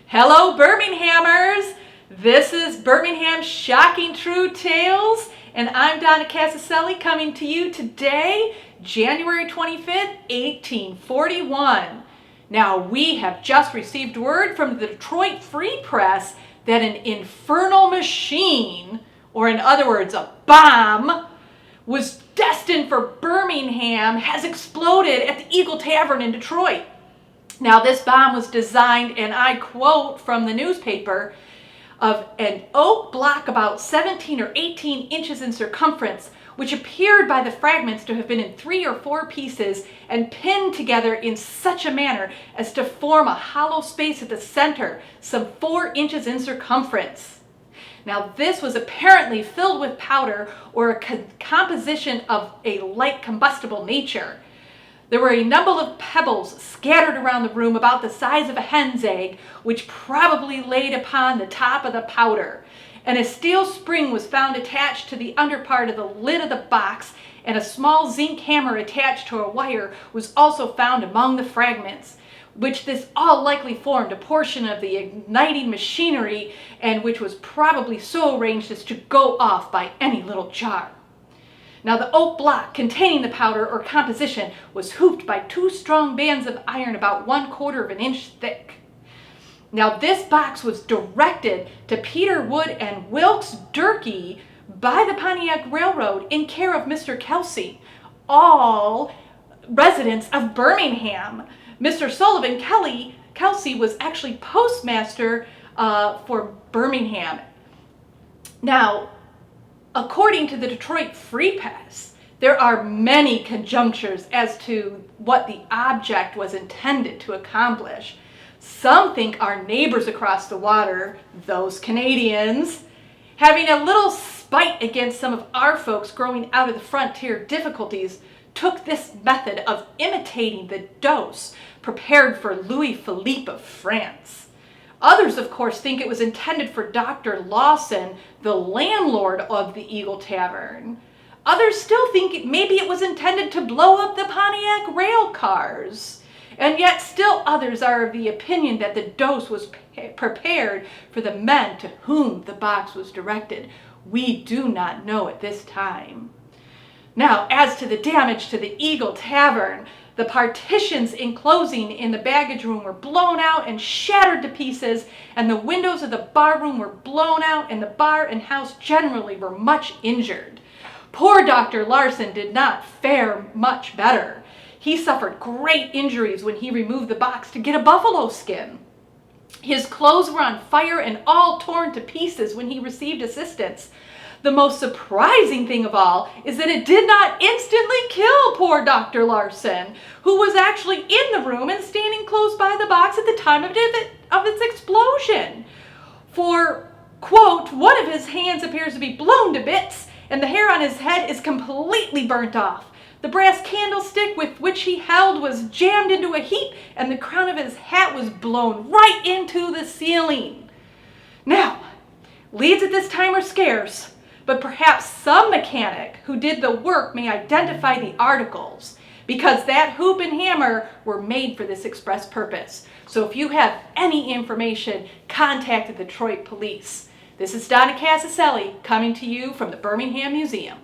Hello, Birminghamers! This is Birmingham Shocking True Tales, and I'm Donna Casaselli coming to you today, January 25th, 1841. Now, we have just received word from the Detroit Free Press that an infernal machine, or in other words, a bomb, was destined for Birmingham, has exploded at the Eagle Tavern in Detroit. Now, this bomb was designed, and I quote from the newspaper, of an oak block about 17 or 18 inches in circumference, which appeared by the fragments to have been in 3 or 4 pieces and pinned together in such a manner as to form a hollow space at the center, some 4 inches in circumference. Now, this was apparently filled with powder or a composition of a light combustible nature. There were a number of pebbles scattered around the room about the size of a hen's egg, which probably laid upon the top of the powder. And a steel spring was found attached to the under part of the lid of the box, and a small zinc hammer attached to a wire was also found among the fragments, which this all likely formed a portion of the igniting machinery, and which was probably so arranged as to go off by any little jar. Now, the oak block containing the powder or composition was hooped by 2 strong bands of iron about 1/4 of an inch thick. Now, this box was directed to Peter Wood and Wilkes Durkee by the Pontiac Railroad in care of Mr. Kelsey, all residents of Birmingham. Mr. Sullivan Kelsey was actually postmaster for Birmingham. Now, according to the Detroit Free Press, there are many conjectures as to what the object was intended to accomplish. Some think our neighbors across the water, those Canadians, having a little spite against some of our folks growing out of the frontier difficulties, took this method of imitating the dose prepared for Louis Philippe of France. Others, of course, think it was intended for Dr. Lawson, the landlord of the Eagle Tavern. Others still think maybe it was intended to blow up the Pontiac rail cars. And yet still others are of the opinion that the dose was prepared for the men to whom the box was directed. We do not know at this time. Now, as to the damage to the Eagle Tavern, the partitions enclosing in the baggage room were blown out and shattered to pieces, and the windows of the bar room were blown out, and the bar and house generally were much injured. Poor Dr. Larson did not fare much better. He suffered great injuries when he removed the box to get a buffalo skin. His clothes were on fire and all torn to pieces when he received assistance. The most surprising thing of all is that it did not instantly kill poor Dr. Larson, who was actually in the room and standing close by the box at the time of its explosion. For, quote, one of his hands appears to be blown to bits, and the hair on his head is completely burnt off. The brass candlestick with which he held was jammed into a heap, and the crown of his hat was blown right into the ceiling. Now, leads at this time are scarce, but perhaps some mechanic who did the work may identify the articles, because that hoop and hammer were made for this express purpose. So if you have any information, contact the Detroit Police. This is Donna Casaselli coming to you from the Birmingham Museum.